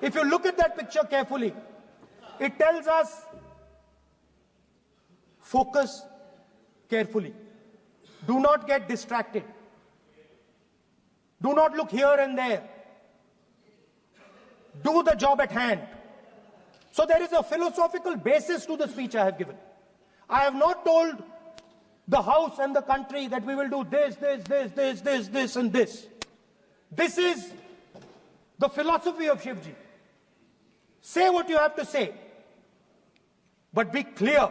If you look at that picture carefully, it tells us focus carefully. Do not get distracted. Do not look here and there. Do the job at hand. So there is a philosophical basis to the speech I have given. I have not told the House and the country that we will do this, and this. This is the philosophy of Shivji. Say what you have to say, but be clear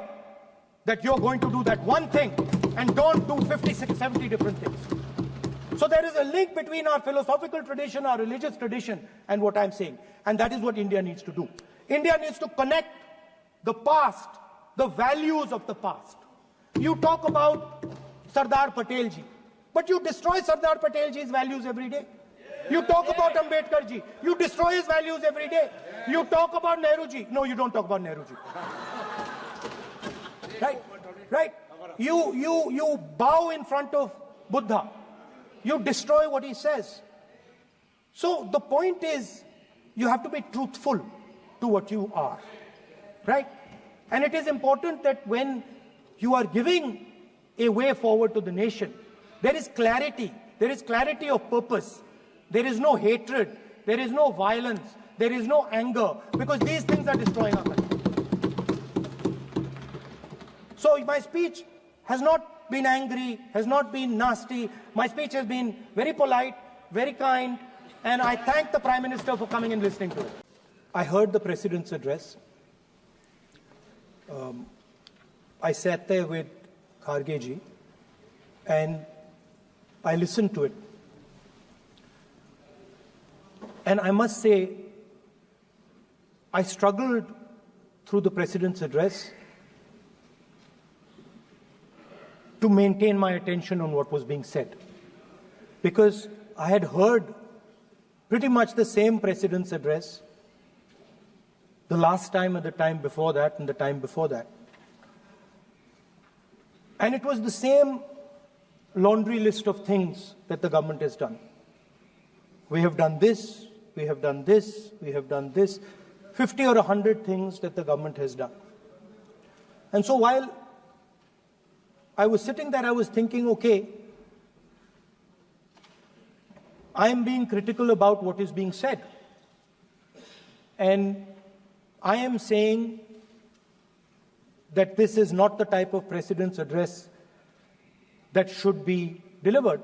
that you're going to do that one thing and don't do 50, 60, 70 different things. So there is a link between our philosophical tradition, our religious tradition, and what I'm saying. And that is what India needs to do. India needs to connect the past, the values of the past. You talk about Sardar Patelji, but you destroy Sardar Patelji's values every day. You talk about Ambedkarji, you destroy his values every day. You talk about Nehruji. No, you don't talk about Nehruji. Right? You bow in front of Buddha. You destroy what he says. So the point is, you have to be truthful to what you are. Right? And it is important that when you are giving a way forward to the nation, there is clarity. There is clarity of purpose. There is no hatred. There is no violence. There is no anger. Because these things are destroying our country. So my speech has not been angry, has not been nasty. My speech has been very polite, very kind. And I thank the Prime Minister for coming and listening to it. I heard the President's address. I sat there with Kharge ji and I listened to it. And I must say, I struggled through the President's address to maintain my attention on what was being said. Because I had heard pretty much the same President's address the last time and the time before that and the time before that. And it was the same laundry list of things that the government has done. We have done this, we have done this, we have done this. 50 or 100 things that the government has done. And so while I was sitting there, I was thinking, okay, I am being critical about what is being said. And I am saying that this is not the type of President's address that should be delivered.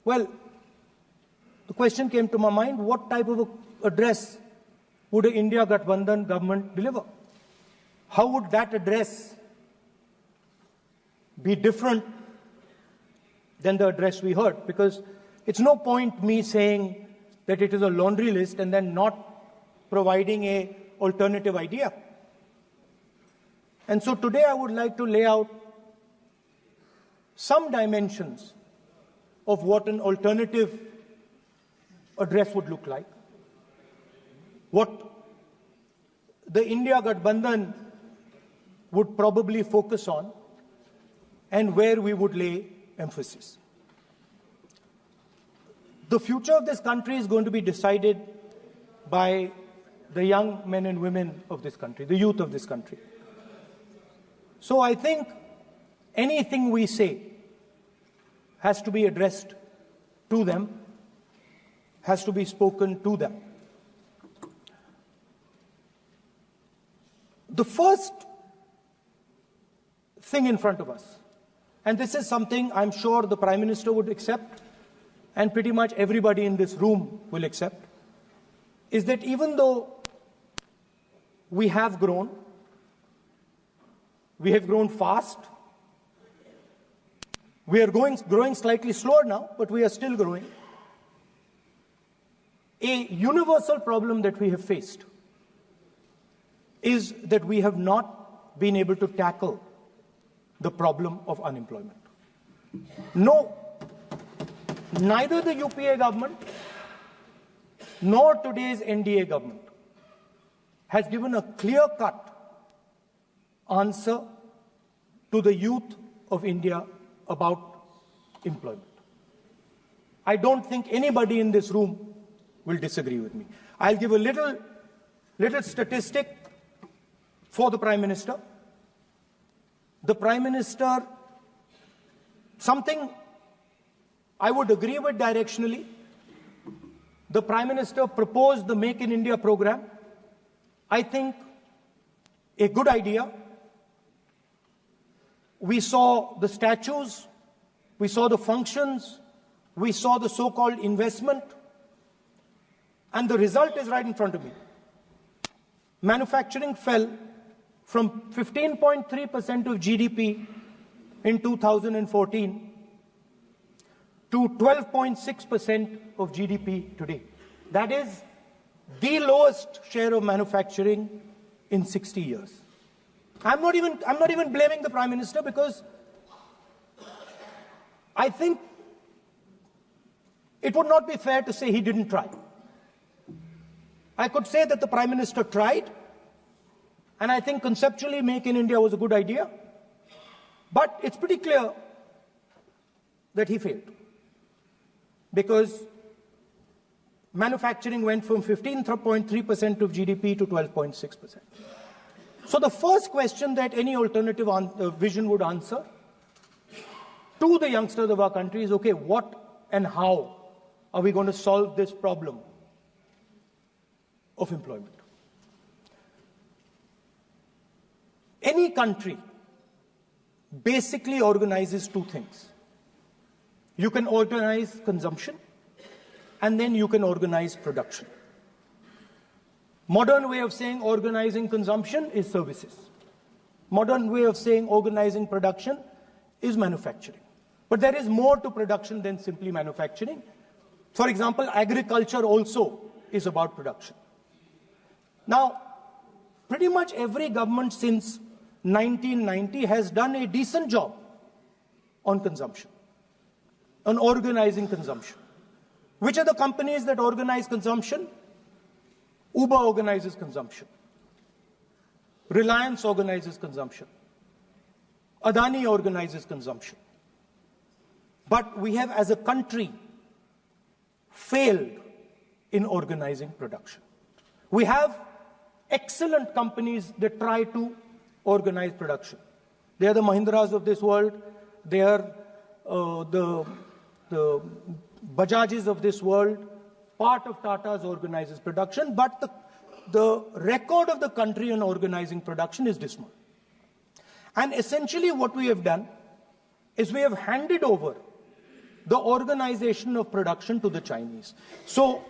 Well, the question came to my mind, what type of address would an India Gathbandhan government deliver? How would that address be different than the address we heard? Because it's no point me saying that it is a laundry list and then not providing an alternative idea. And so today I would like to lay out some dimensions of what an alternative address would look like, what the India Gathbandhan would probably focus on, and where we would lay emphasis. The future of this country is going to be decided by the young men and women of this country, the youth of this country. So I think anything we say has to be addressed to them, has to be spoken to them. The first thing in front of us, and this is something I'm sure the Prime Minister would accept, and pretty much everybody in this room will accept, is that even though we have grown fast, we are growing slightly slower now, but we are still growing. A universal problem that we have faced is that we have not been able to tackle the problem of unemployment. No, neither the UPA government nor today's NDA government has given a clear-cut answer to the youth of India about employment. I don't think anybody in this room will disagree with me. I'll give a little statistic for the Prime Minister. The Prime Minister, something I would agree with directionally. The Prime Minister proposed the Make in India program. I think a good idea. We saw the statues, we saw the functions, we saw the so-called investment, and the result is right in front of me. Manufacturing fell from 15.3% of GDP in 2014 to 12.6% of GDP today. That is the lowest share of manufacturing in 60 years. I'm not even blaming the Prime Minister, because I think it would not be fair to say he didn't try. I could say that the Prime Minister tried, and I think conceptually Make in India was a good idea, but it's pretty clear that he failed, because manufacturing went from 15.3% of GDP to 12.6%. So the first question that any alternative vision would answer to the youngsters of our country is, okay, what and how are we going to solve this problem of employment? Any country basically organizes two things. You can organize consumption, and then you can organize production. Modern way of saying organizing consumption is services. Modern way of saying organizing production is manufacturing. But there is more to production than simply manufacturing. For example, agriculture also is about production. Now, pretty much every government since 1990 has done a decent job on consumption, on organizing consumption. Which are the companies that organize consumption? Uber organizes consumption. Reliance organizes consumption. Adani organizes consumption. But we have, as a country, failed in organizing production. We have excellent companies that try to organize production. They are the Mahindras of this world. They are the Bajajes of this world. Part of Tata's organizes production, but the record of the country in organizing production is dismal. And essentially what we have done is we have handed over the organization of production to the Chinese. So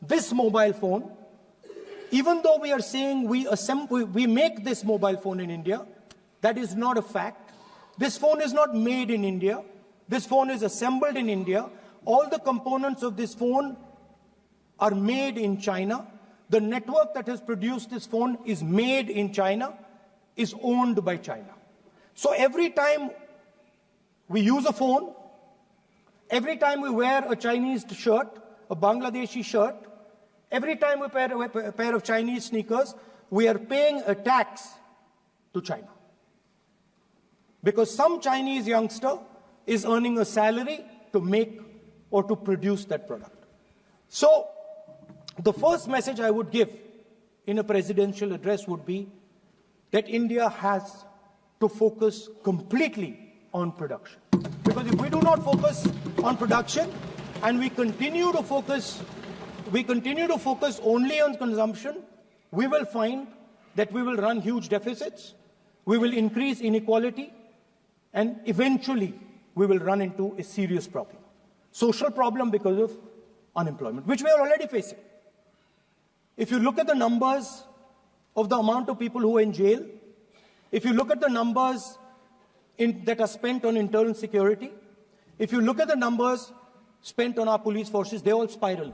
this mobile phone, even though we are saying we make this mobile phone in India, that is not a fact. This phone is not made in India. This phone is assembled in India. All the components of this phone are made in China. The network that has produced this phone is made in China, is owned by China. So every time we use a phone, every time we wear a Chinese shirt, a Bangladeshi shirt, every time we wear a pair of Chinese sneakers, we are paying a tax to China. Because some Chinese youngster is earning a salary to make or to produce that product. So the first message I would give in a presidential address would be that India has to focus completely on production. Because if we do not focus on production and we continue to focus only on consumption, we will find that we will run huge deficits, we will increase inequality, and eventually we will run into a serious problem. Social problem because of unemployment, which we are already facing. If you look at the numbers of the amount of people who are in jail, if you look at the numbers that are spent on internal security, if you look at the numbers spent on our police forces, they're all spiraling.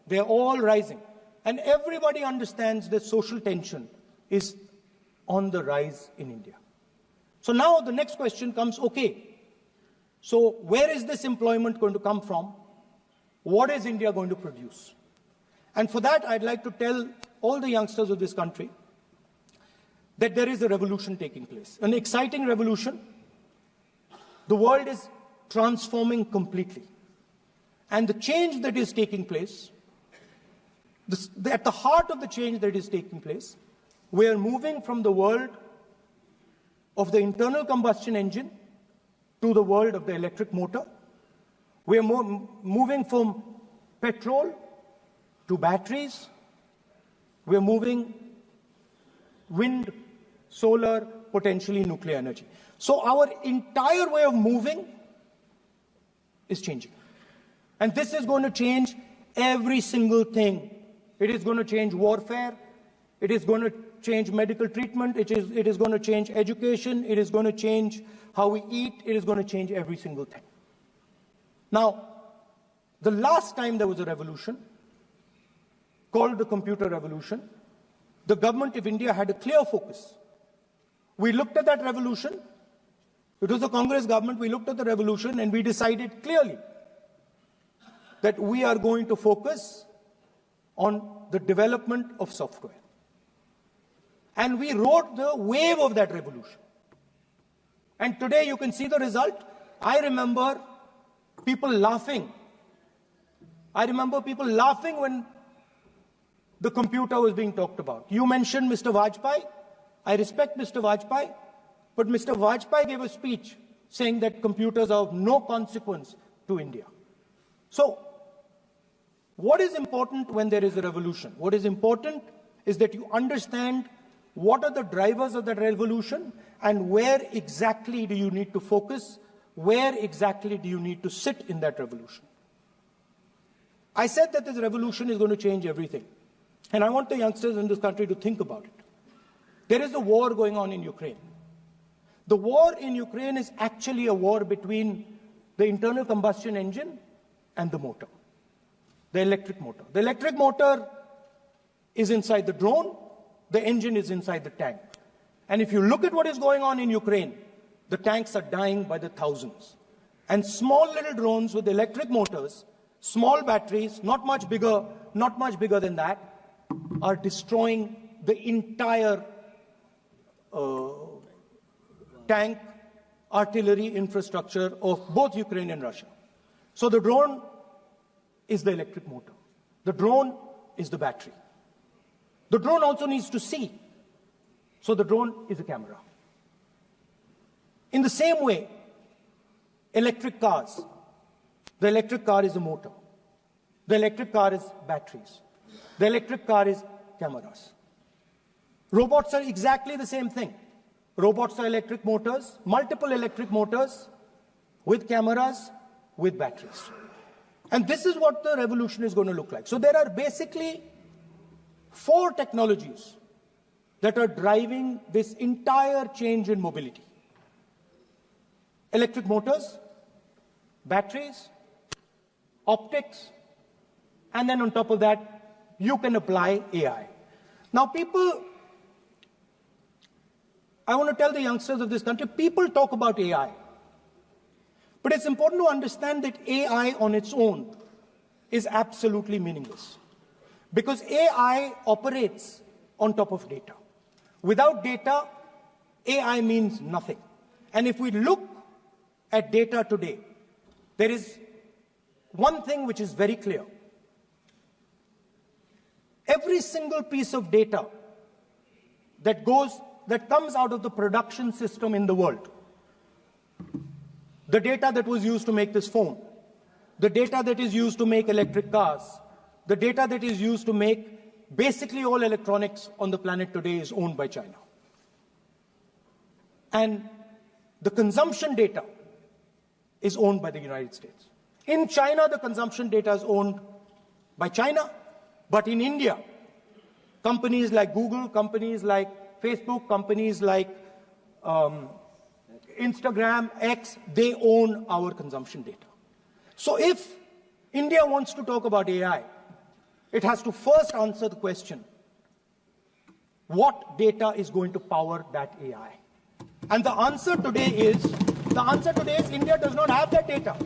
They're all rising. And everybody understands that social tension is on the rise in India. So now the next question comes, okay, so where is this employment going to come from? What is India going to produce? And for that, I'd like to tell all the youngsters of this country that there is a revolution taking place, an exciting revolution. The world is transforming completely. And the change that is taking place at the heart of the change that is taking place, we are moving from the world of the internal combustion engine to the world of the electric motor. We are moving from petrol to batteries. We are moving wind, solar, potentially nuclear energy. So our entire way of moving is changing. And this is going to change every single thing. It is going to change warfare. It is going to change medical treatment. It is going to change education. It is going to change how we eat. It is going to change every single thing. Now, the last time there was a revolution called the computer revolution, the government of India had a clear focus. We looked at that revolution. It was a Congress government. We looked at the revolution and we decided clearly that we are going to focus on the development of software. And we rode the wave of that revolution. And today you can see the result. I remember people laughing. I remember people laughing when the computer was being talked about. You mentioned Mr. Vajpayee. I respect Mr. Vajpayee, but Mr. Vajpayee gave a speech saying that computers are of no consequence to India. So, what is important when there is a revolution? What is important is that you understand what are the drivers of that revolution and where exactly do you need to focus, where exactly do you need to sit in that revolution. I said that this revolution is going to change everything. And I want the youngsters in this country to think about it. There is a war going on in Ukraine. The war in Ukraine is actually a war between the internal combustion engine and the motor, the electric motor. The electric motor is inside the drone, the engine is inside the tank. And if you look at what is going on in Ukraine, the tanks are dying by the thousands. And small little drones with electric motors, small batteries, not much bigger than that, are destroying the entire tank artillery infrastructure of both Ukraine and Russia. So the drone is the electric motor. The drone is the battery. The drone also needs to see. So the drone is a camera. In the same way, electric cars. The electric car is a motor. The electric car is batteries. The electric car is cameras. Robots are exactly the same thing. Robots are electric motors, multiple electric motors with cameras, with batteries. And this is what the revolution is going to look like. So there are basically 4 technologies that are driving this entire change in mobility. Electric motors, batteries, optics, and then on top of that, you can apply AI. Now I want to tell the youngsters of this country, people talk about AI. But it's important to understand that AI on its own is absolutely meaningless. Because AI operates on top of data. Without data, AI means nothing. And if we look at data today, there is one thing which is very clear. Every single piece of data that comes out of the production system in the world, the data that was used to make this phone, the data that is used to make electric cars, the data that is used to make basically all electronics on the planet today is owned by China. And the consumption data is owned by the United States. In China, the consumption data is owned by China, but in India, companies like Google, companies like Facebook, companies like Instagram, X, they own our consumption data. So if India wants to talk about AI, it has to first answer the question, what data is going to power that AI? And the answer today is India does not have that data.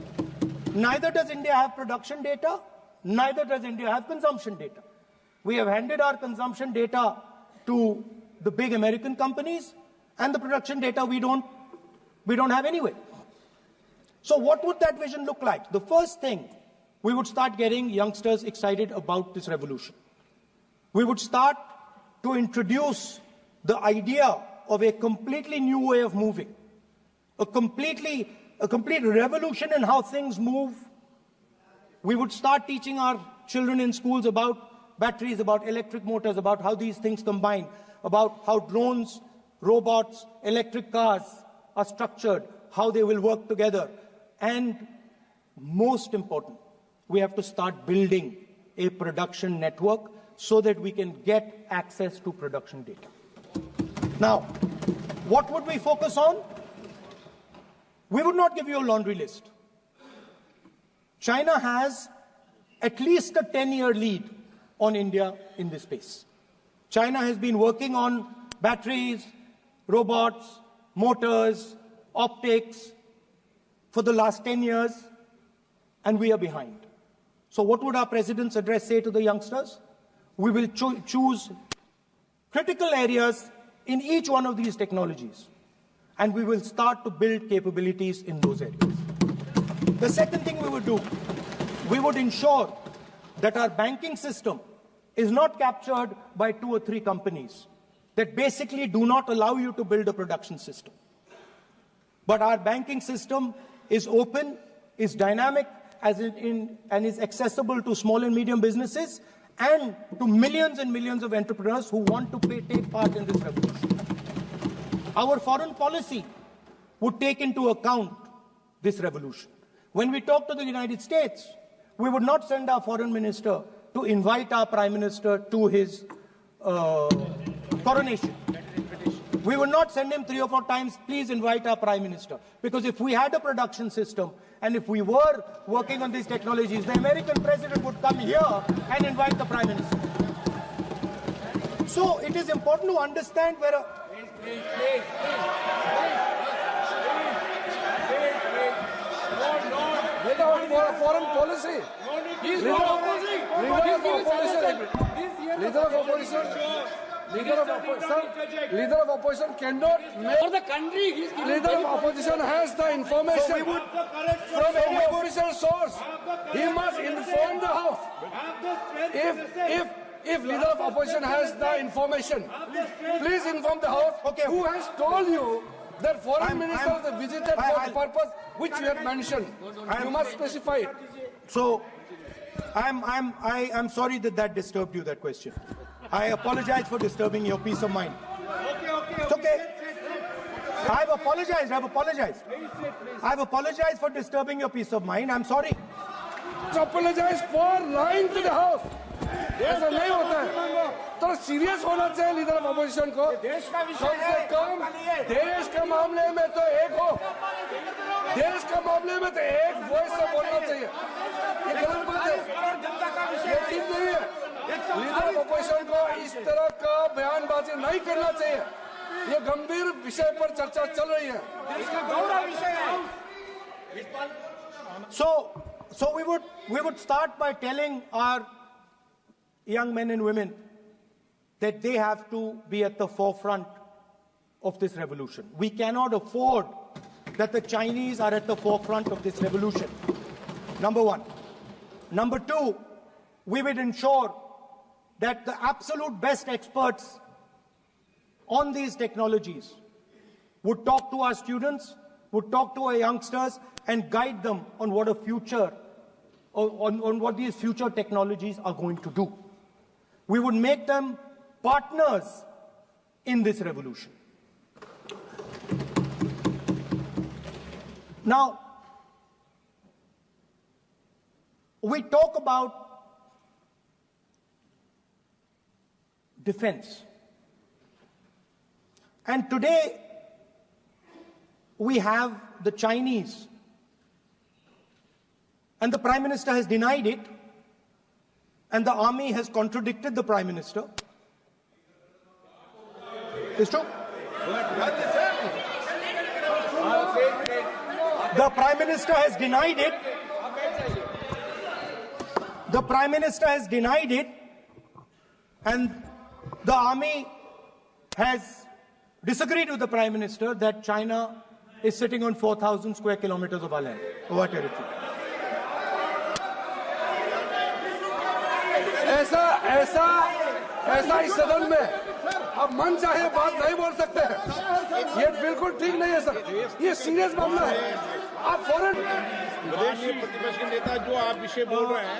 Neither does India have production data, neither does India have consumption data. We have handed our consumption data to the big American companies, and the production data we don't have anyway. So what would that vision look like? The first thing, we would start getting youngsters excited about this revolution. We would start to introduce the idea of a completely new way of moving, a complete revolution in how things move. We would start teaching our children in schools about batteries, about electric motors, about how these things combine, about how drones, robots, electric cars are structured, how they will work together. And most important, we have to start building a production network so that we can get access to production data. Now, what would we focus on? We would not give you a laundry list. China has at least a 10-year lead on India in this space. China has been working on batteries, robots, motors, optics for the last 10 years, and we are behind. So what would our president's address say to the youngsters? We will choose critical areas in each one of these technologies, and we will start to build capabilities in those areas. The second thing we would do, we would ensure that our banking system is not captured by 2 or 3 companies that basically do not allow you to build a production system. But our banking system is open, is dynamic, and is accessible to small and medium businesses and to millions and millions of entrepreneurs who want to take part in this revolution. Our foreign policy would take into account this revolution. When we talk to the United States, we would not send our foreign minister to invite our prime minister to his coronation. We would not send him 3 or 4 times, please invite our prime minister. Because if we had a production system and if we were working on these technologies, the American president would come here and invite the prime minister. So it is important to understand where a... Please. Without foreign policy. Leader of opposition cannot make... For the country, leader of opposition has the information from any official source. He must inform the House. If leader of opposition has the information, please inform the House. Okay. Who has told you that foreign ministers visited for the purpose which you have mentioned? You must specify it. So, I'm sorry that disturbed you, that question. I apologize for disturbing your peace of mind. It's okay. I've apologized. I've apologized for disturbing your peace of mind. I'm sorry. Apologize for lying to the House. ऐसा नहीं होता है. तो serious होना चाहिए leader of opposition को. कम से कम देश के मामले में तो एक हो. देश के मामले में तो एक वॉइस से बोलना चाहिए. ये गलत बात है. ये ठीक नहीं है. लीडर ऑफ अपोजिशन को इस तरह का बयानबाजी नहीं करना चाहिए. ये गंभीर विषय पर चर्चा चल रही है. इसका गौरव विषय है. So we would start by telling our young men and women that they have to be at the forefront of this revolution. We cannot afford that the Chinese are at the forefront of this revolution. Number one. Number two, we will ensure that the absolute best experts on these technologies would talk to our students, would talk to our youngsters, and guide them on what a future, on what these future technologies are going to do. We would make them partners in this revolution. Now, we talk about defense. And today, we have the Chinese. And the Prime Minister has denied it. And the army has contradicted the Prime Minister. It's true. The Prime Minister has denied it. The Prime Minister has denied it. And the army has disagreed with the Prime Minister that China is sitting on 4,000 square kilometers of our land, of our territory. ऐसा इस सदन में अब मन चाहे बात नहीं बोल सकते हैं। ये बिल्कुल ठीक नहीं है सर, ये सीरियस मामला है। आप फौरन विदेशी प्रतिपक्ष के नेता जो आप विषय बोल रहे हैं,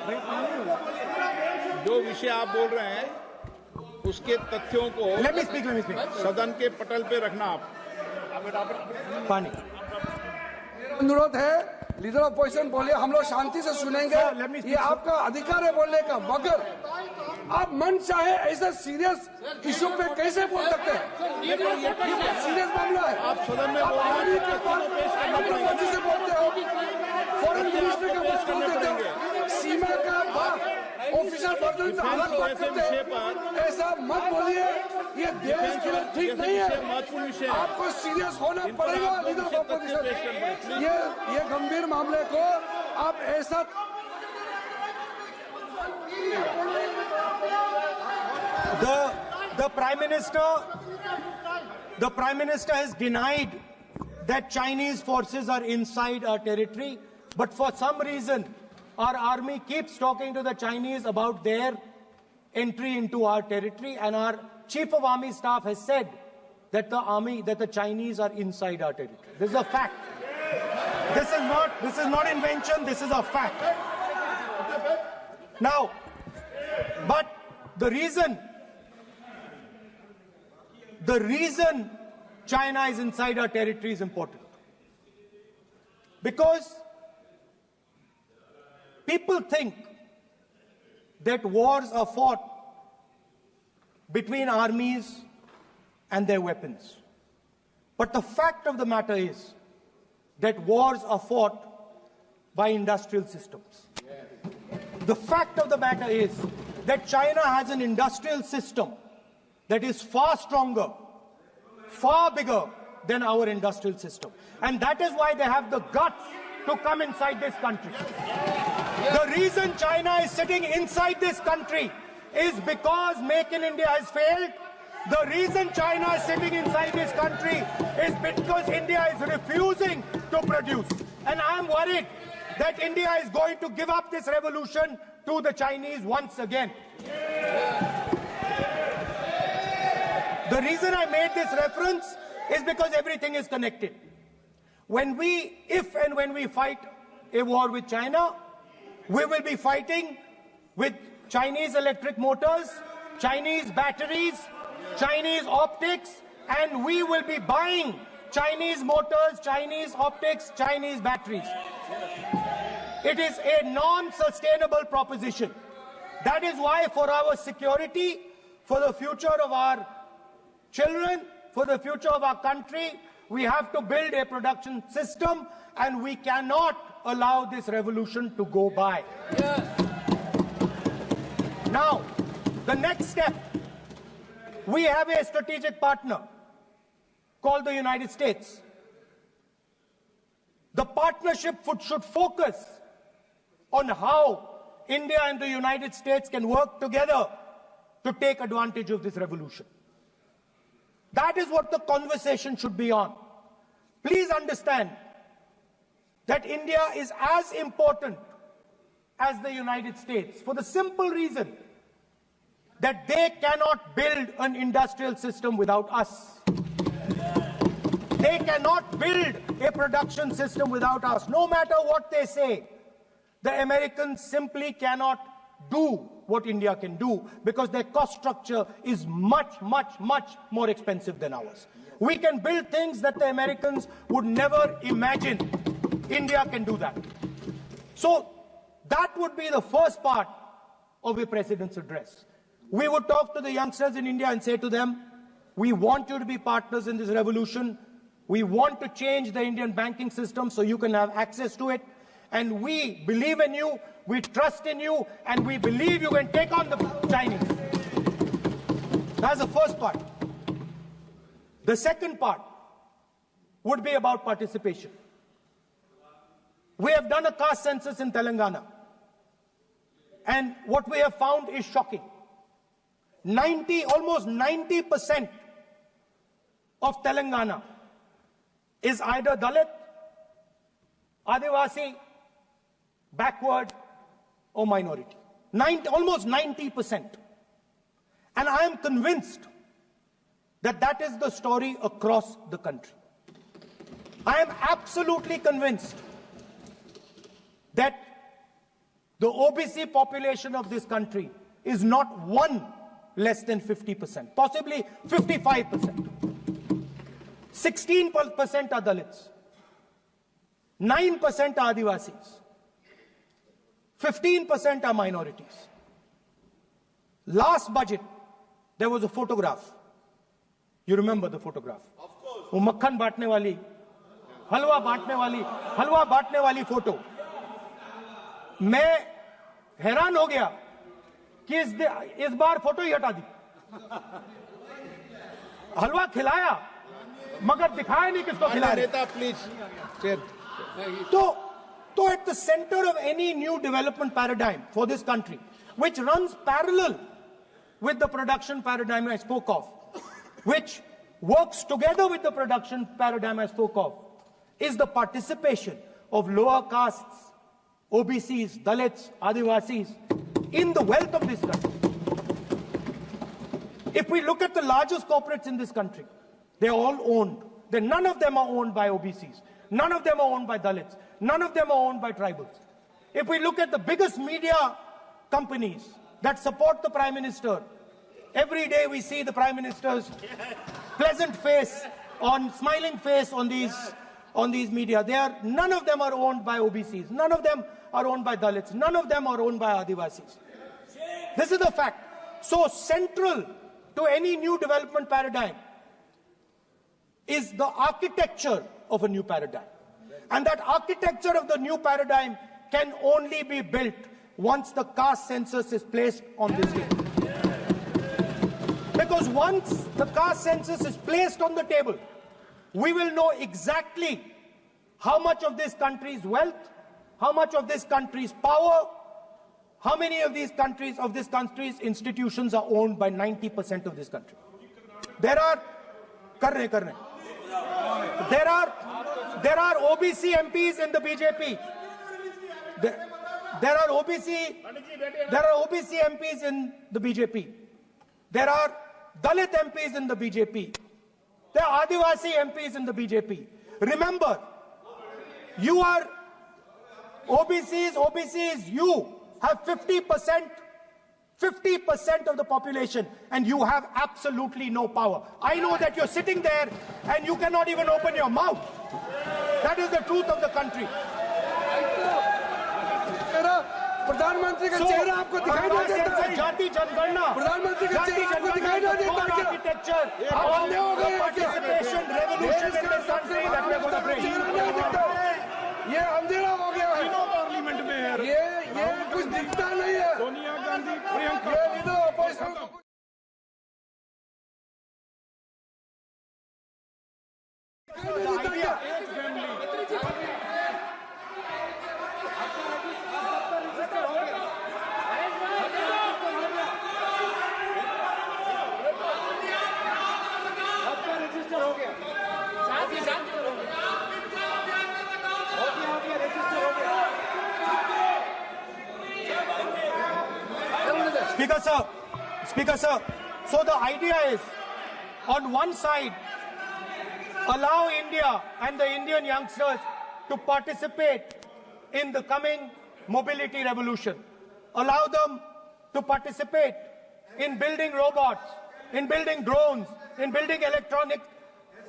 जो विषय आप बोल रहे हैं, उसके तथ्यों को Let me speak. सदन के पटल पे रखना आप। पानी। अनुरोध है, लीडर ऑफ अपोजिशन बोलिए, हम लोग शांति से सुनेंगे। ये आपका अधिकार है बोलने का, मगर आप मन चाहे ऐसा सीरियस इशू पे कैसे बोल सकते हैं? ये सीरियस मामला है। आप सदन में बोल रहे हैं, से बोलते हो, फॉरेन मिनिस्टर का बात कर देते हो, सीमा का बात ऑफिशियल पर्सन से अलग बात करते हैं। ऐसा मत बोलिए, ये देश के लिए ठीक नहीं है। महत्वपूर्ण विषय है। आपको सीरियस होना पड़ेगा लीडर ऑफ अपोजिशन। ये गंभीर मामले को आप ऐसा The Prime Minister has denied that Chinese forces are inside our territory, but for some reason our army keeps talking to the Chinese about their entry into our territory, and our Chief of Army Staff has said that the Chinese are inside our territory. This is a fact. This is not invention, this is a fact. Now, but the reason China is inside our territory is important. Because people think that wars are fought between armies and their weapons. But the fact of the matter is that wars are fought by industrial systems. The fact of the matter is that China has an industrial system that is far stronger, far bigger than our industrial system. And that is why they have the guts to come inside this country. The reason China is sitting inside this country is because Make in India has failed. The reason China is sitting inside this country is because India is refusing to produce. And I am worried that India is going to give up this revolution to the Chinese once again. The reason I made this reference is because everything is connected. If and when we fight a war with China, we will be fighting with Chinese electric motors, Chinese batteries, Chinese optics, and we will be buying Chinese motors, Chinese optics, Chinese batteries. It is a non-sustainable proposition. That is why, for our security, for the future of our children, for the future of our country, we have to build a production system, and we cannot allow this revolution to go by. Now, the next step, we have a strategic partner called the United States. The partnership should focus on how India and the United States can work together to take advantage of this revolution. That is what the conversation should be on. Please understand that India is as important as the United States for the simple reason that they cannot build an industrial system without us. They cannot build a production system without us. No matter what they say, the Americans simply cannot do what India can do because their cost structure is much, much, much more expensive than ours. We can build things that the Americans would never imagine. India can do that. So that would be the first part of a president's address. We would talk to the youngsters in India and say to them, we want you to be partners in this revolution. We want to change the Indian banking system so you can have access to it. And we believe in you, we trust in you, and we believe you can take on the Chinese. That's the first part. The second part would be about participation. We have done a caste census in Telangana. And what we have found is shocking. Almost 90% of Telangana is either Dalit, Adivasi, backward, or minority. Almost 90%. And I am convinced that that is the story across the country. I am absolutely convinced that the OBC population of this country is not one less than 50%, possibly 55%. 16% are Dalits, 9% are Adivasis, 15% are minorities. Last budget, there was a photograph. You remember the photograph? Of course. वो मक्खन बांटने वाली, हलवा बांटने वाली photo. मैं हैरान हो गया कि इस बार फोटो ही हटा दी. हलवा खिलाया मगर दिखाया नहीं किसको खिला रहे. प्लीज. तो at the center of any new development paradigm for this country, which runs parallel with the production paradigm I spoke of, which works together with the production paradigm I spoke of, is the participation of lower castes, OBCs, Dalits, Adivasis in the wealth of this country. If we look at the largest corporates in this country, they're all owned. None of them are owned by OBCs. None of them are owned by Dalits. None of them are owned by tribals. If we look at the biggest media companies that support the Prime Minister, every day we see the Prime Minister's pleasant face, smiling face on these media. None of them are owned by OBCs. None of them are owned by Dalits. None of them are owned by Adivasis. This is the fact. So central to any new development paradigm is the architecture of a new paradigm. And that architecture of the new paradigm can only be built once the caste census is placed on this day. Because once the caste census is placed on the table, we will know exactly how much of this country's wealth, how much of this country's power, how many of this country's institutions are owned by 90% of this country. There are OBC MPs in the BJP. There are OBC MPs in the BJP. There are Dalit MPs in the BJP. There are Adivasi MPs in the BJP. Remember, you are OBCs, you have 50% of the population and you have absolutely no power. I know that you're sitting there and you cannot even open your mouth. That is the truth of the country. प्रधानमंत्री का चेहरा आपको दिखाई नहीं देता है. जाति जनगणना, प्रधानमंत्री का चेहरा आपको दिखाई नहीं देता है. Architecture, participation, revolution in this country that we are going to bring. ये अंधेरा हो गया है. पार्लियामेंट में है. ये कुछ दिखता नहीं है. सोनिया गांधी, प्रियंका, ये लीडर ऑपोजिशन को Speaker sir, so the idea is, on one side, allow India and the Indian youngsters to participate in the coming mobility revolution. Allow them to participate in building robots, in building drones, in building electronic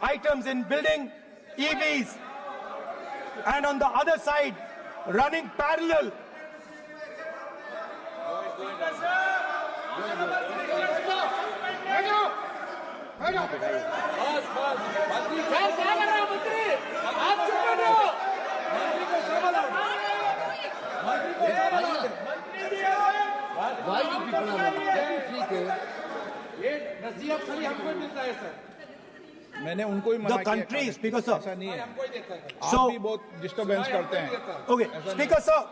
items, in building EVs. And on the other side, running parallel मैंने उनको ही मना the country, Speaker sir. ऐसा नहीं है. आप So, भी बहुत disturbance करते हैं. Okay, Speaker sir.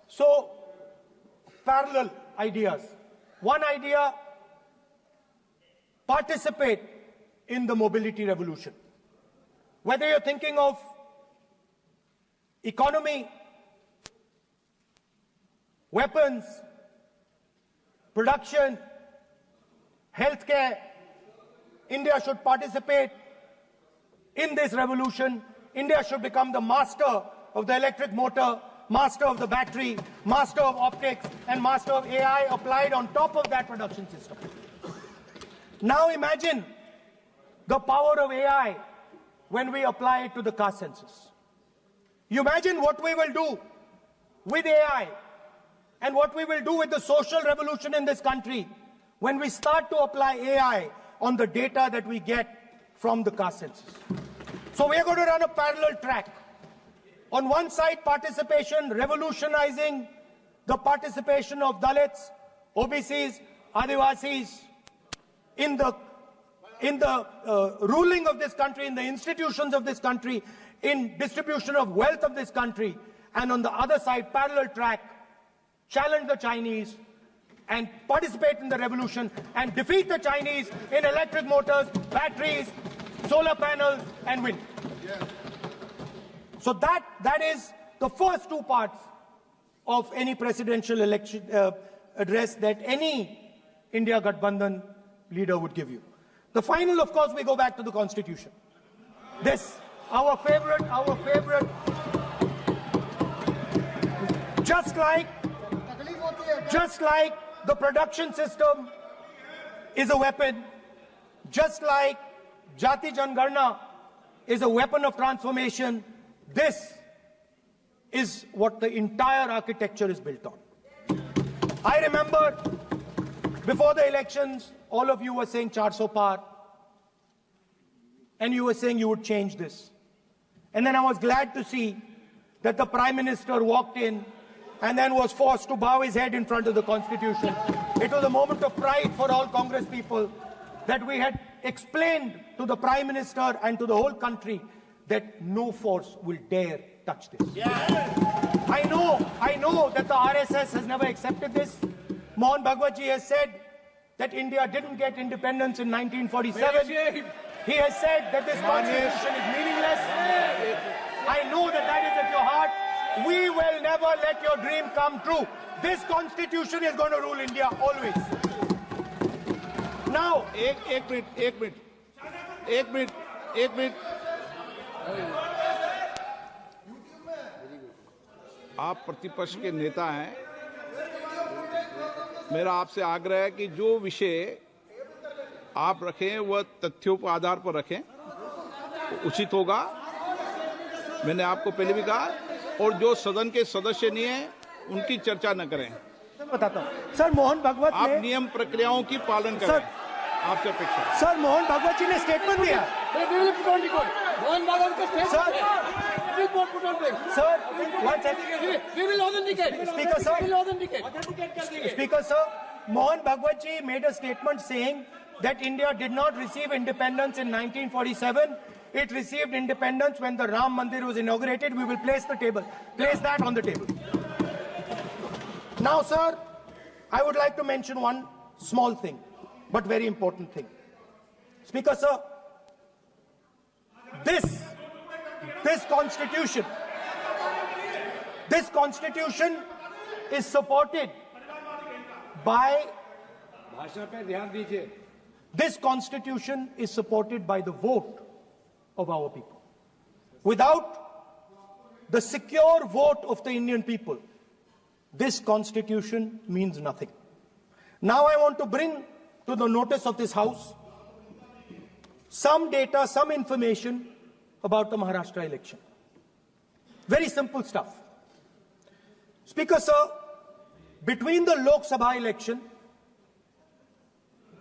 So parallel ideas. One idea: participate in the mobility revolution. Whether you're thinking of economy, weapons, production, healthcare. India should participate in this revolution. India should become the master of the electric motor, master of the battery, master of optics, and master of AI applied on top of that production system. Now imagine the power of AI when we apply it to the caste census. You imagine what we will do with AI and what we will do with the social revolution in this country when we start to apply AI on the data that we get from the caste census. So we are going to run a parallel track. On one side, participation, revolutionizing the participation of Dalits, OBCs, Adivasis in the ruling of this country, in the institutions of this country, in distribution of wealth of this country. And on the other side, parallel track, challenge the Chinese and participate in the revolution and defeat the Chinese in electric motors, batteries, solar panels, and wind. Yes. So that is the first two parts of any presidential election address that any India Gathbandhan leader would give you. The final, of course, we go back to the Constitution. This, our favorite, just like the production system is a weapon, just like Jati Jangarna is a weapon of transformation, this is what the entire architecture is built on. I remember before the elections, all of you were saying 400 par, and you were saying you would change this. And then I was glad to see that the Prime Minister walked in and then was forced to bow his head in front of the Constitution. It was a moment of pride for all Congress people that we had explained to the Prime Minister and to the whole country that no force will dare touch this. Yeah. I know that the RSS has never accepted this. Mohan Bhagwatji has said that India didn't get independence in 1947. He has said that this constitution is meaningless. I know that that is at your heart. We will never let your dream come true. This constitution is going to rule India always. Now, एक minute आप प्रतिपक्ष के नेता हैं, मेरा आपसे आग्रह है कि जो विषय आप रखें वह तथ्यों पर आधार पर रखें, उचित होगा। मैंने आपको पहले भी कहा, और जो सदन के सदस्य नहीं हैं उनकी चर्चा न करें। बताता हूं सर, मोहन भागवत आप नियम प्रक्रियाओं की पालन करें, आपसे अपेक्षा। सर, मोहन भागवत जी ने स्टेटमेंट दिया। मोहन भागवत का Speaker sir, Mohan Bhagwat ji made a statement saying that India did not receive independence in 1947. It received independence when the Ram Mandir was inaugurated. We will place that on the table. Now, sir, I would like to mention one small thing, but very important thing. Speaker sir, this constitution is supported by this constitution is supported by the vote of our people. Without the secure vote of the Indian people, this constitution means nothing. Now I want to bring to the notice of this House some data, some information about the Maharashtra election. Very simple stuff. Speaker sir, between the Lok Sabha election,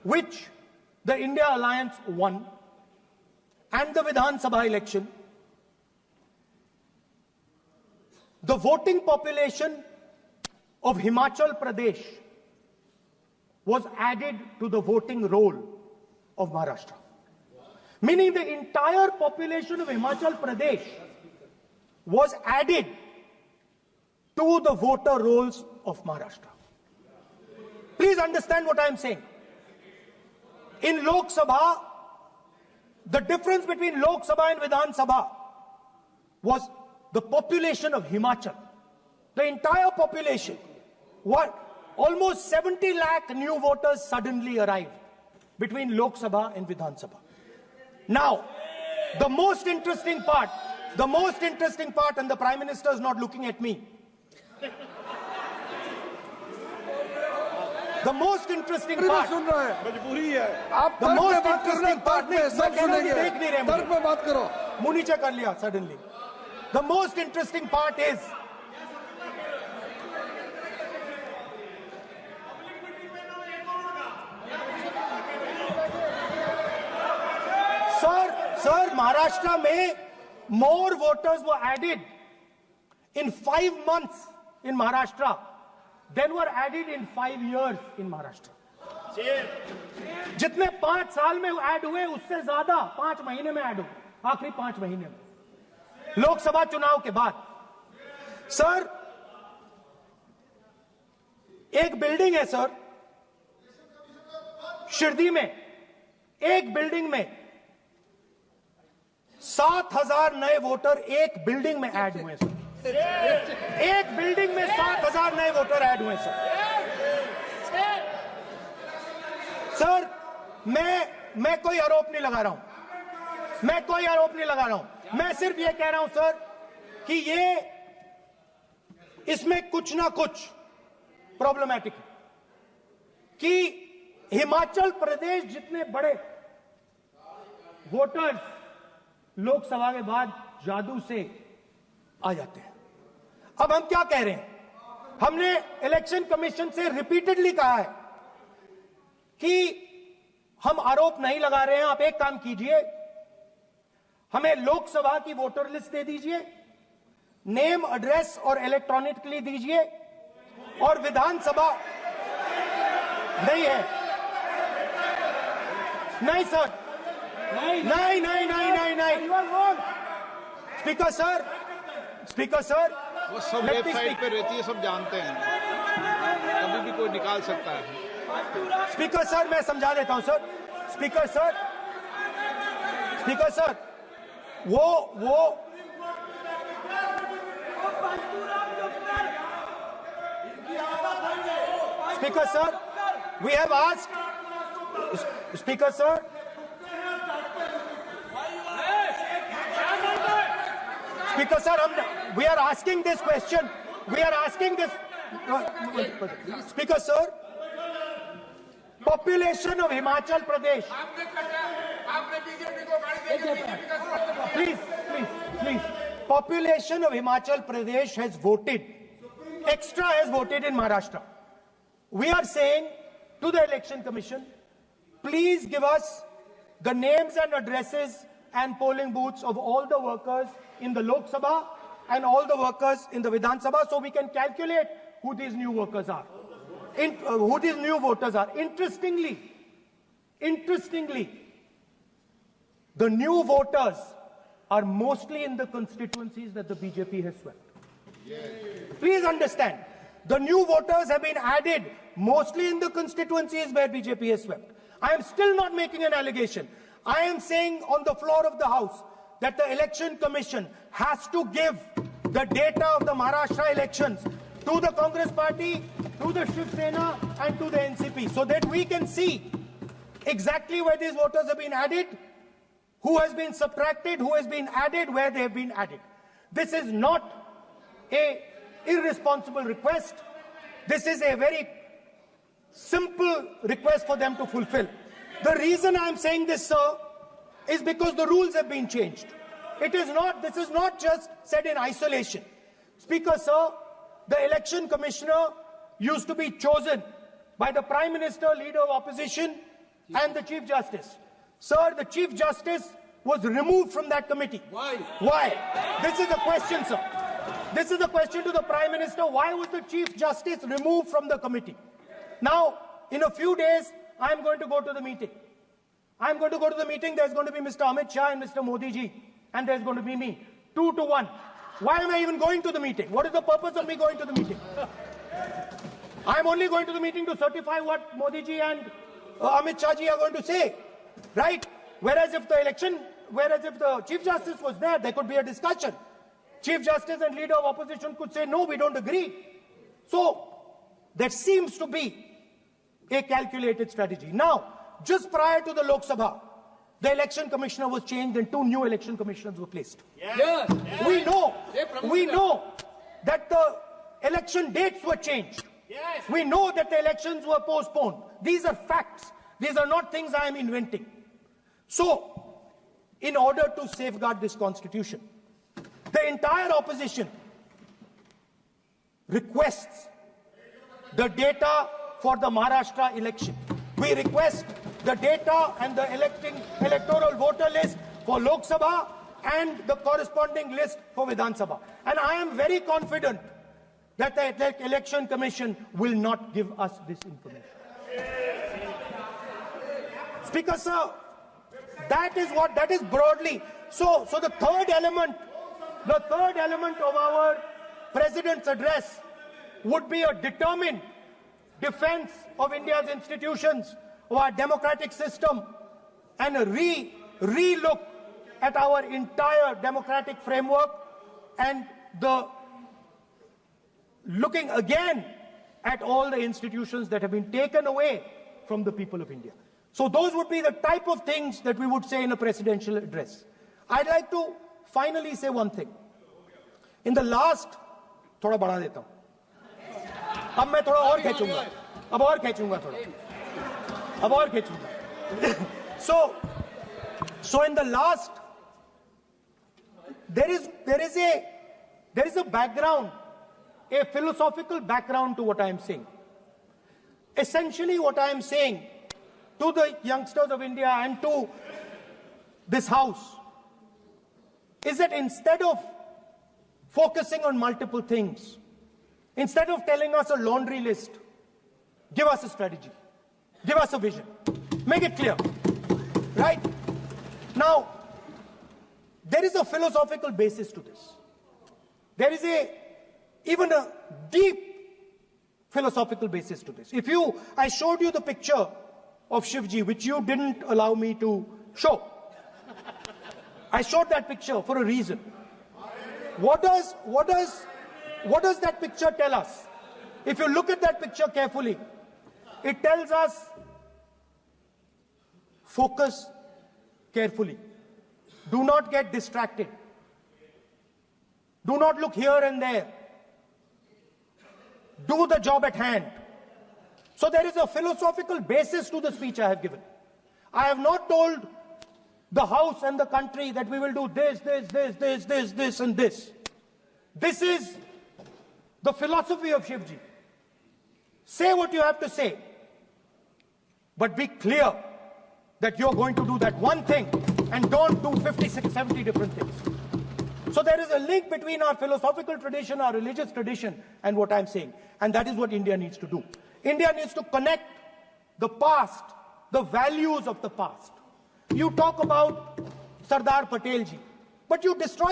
which the India Alliance won, and the Vidhan Sabha election, the voting population of Himachal Pradesh was added to the voting roll of Maharashtra. Meaning the entire population of Himachal Pradesh was added to the voter rolls of Maharashtra. Please understand what I am saying. In Lok Sabha, the difference between Lok Sabha and Vidhan Sabha was the population of Himachal. The entire population, almost 70 lakh new voters suddenly arrived. between Lok Sabha and Vidhan Sabha. Now, the most interesting part, and the Prime Minister is not looking at me. The most interesting part, सुन रहा है मजबूरी है आप the most interesting part, सब सुनेंगे तर्क पे बात करो मुंह नीचे कर लिया suddenly. The most interesting part is Sir, Maharashtra में more voters were added in 5 months in Maharashtra than were added in 5 years in Maharashtra. जितने 5 साल में ऐड हुए उससे ज्यादा 5 महीने में ऐड हुए, आखिरी 5 महीने में लोकसभा चुनाव के बाद. सर, एक बिल्डिंग है सर शिरडी में, एक बिल्डिंग में 7,000 नए वोटर एक बिल्डिंग में ऐड हुए सर. एक बिल्डिंग में 7,000 नए वोटर ऐड हुए सर. सर, मैं कोई आरोप नहीं लगा रहा हूं, मैं सिर्फ ये कह रहा हूं सर कि ये इसमें कुछ ना कुछ प्रॉब्लमैटिक है कि हिमाचल प्रदेश जितने बड़े वोटर्स लोकसभा के बाद जादू से आ जाते हैं. अब हम क्या कह रहे हैं, हमने इलेक्शन कमीशन से रिपीटेडली कहा है कि हम आरोप नहीं लगा रहे हैं, आप एक काम कीजिए, हमें लोकसभा की वोटर लिस्ट दे दीजिए, नेम एड्रेस और इलेक्ट्रॉनिकली दीजिए, और विधानसभा नहीं है. नहीं सर, नहीं. स्पीकर सर, वो सब वेबसाइट पे रहती है, सब जानते हैं, कभी भी कोई निकाल सकता है. स्पीकर सर, मैं समझा देता हूं सर. स्पीकर सर, वो Speaker sir, we have asked. Speaker sir. Speaker sir, we are asking this question. Speaker sir, population of Himachal Pradesh. Please. Population of Himachal Pradesh has voted. Extra has voted in Maharashtra. We are saying to the Election Commission, please give us the names and addresses and polling booths of all the workers in the Lok Sabha and all the workers in the Vidhan Sabha, so we can calculate who these new workers are, who these new voters are. Interestingly, the new voters are mostly in the constituencies that the BJP has swept. Please understand, the new voters have been added mostly in the constituencies where BJP has swept. I am still not making an allegation. I am saying on the floor of the House that the Election Commission has to give the data of the Maharashtra elections to the Congress Party, to the Shiv Sena and to the NCP, so that we can see exactly where these voters have been added, who has been subtracted, who has been added, where they have been added. This is not an irresponsible request. This is a very simple request for them to fulfill. The reason I am saying this, sir, is because the rules have been changed. This is not just said in isolation. Speaker, sir, the election commissioner used to be chosen by the Prime Minister, Leader of Opposition, and the Chief Justice. Sir, the Chief Justice was removed from that committee. Why? This is a question, sir. This is a question to the Prime Minister. Why was the Chief Justice removed from the committee? Now, in a few days, I am going to go to the meeting. There's going to be Mr. Amit Shah and Mr. Modi ji, and there's going to be me. 2 to 1. Why am I even going to the meeting? What is the purpose of me going to the meeting? I'm only going to the meeting to certify what Modi ji and Amit Shah ji are going to say, right? Whereas if the Chief Justice was there could be a discussion. Chief Justice and Leader of Opposition could say, no, we don't agree. So, that seems to be a calculated strategy. Now, just prior to the Lok Sabha, the election commissioner was changed and 2 new election commissioners were placed. Yes. We know that the election dates were changed. Yes. We know that the elections were postponed. These are facts. These are not things I am inventing. So, in order to safeguard this constitution, the entire opposition requests the data for the Maharashtra election. We request the data and the electoral voter list for Lok Sabha and the corresponding list for Vidhan Sabha. And I am very confident that the Election Commission will not give us this information. Speaker, sir, that is broadly. So the third element of our President's address would be a determined defense of India's institutions, of our democratic system, and a re-look at our entire democratic framework, and the looking again at all the institutions that have been taken away from the people of India. So those would be the type of things that we would say in a presidential address. I'd like to finally say one thing. In the last, थोड़ा बढ़ा देता हूँ. अब मैं थोड़ा और खींचूंगा. अब और खींचूंगा थोड़ा. अब और खींचूंगा. So in the last, there is a background, a philosophical background to what I am saying. Essentially, what I am saying to the youngsters of India and to this House is that instead of focusing on multiple things, instead of telling us a laundry list, give us a strategy, give us a vision, make it clear, right? Now, there is a philosophical basis to this. There is even a deep philosophical basis to this. I showed you the picture of Shivji, which you didn't allow me to show. I showed that picture for a reason. What does that picture tell us? If you look at that picture carefully, it tells us focus carefully. Do not get distracted. Do not look here and there. Do the job at hand. So there is a philosophical basis to the speech I have given. I have not told the House and the country that we will do this, and this. This is the philosophy of Shivji. Say what you have to say, but be clear that you're going to do that one thing and don't do 56, 70 different things. So there is a link between our philosophical tradition, our religious tradition, and what I'm saying. And that is what India needs to do. India needs to connect the past, the values of the past. You talk about Sardar Patelji, but you destroy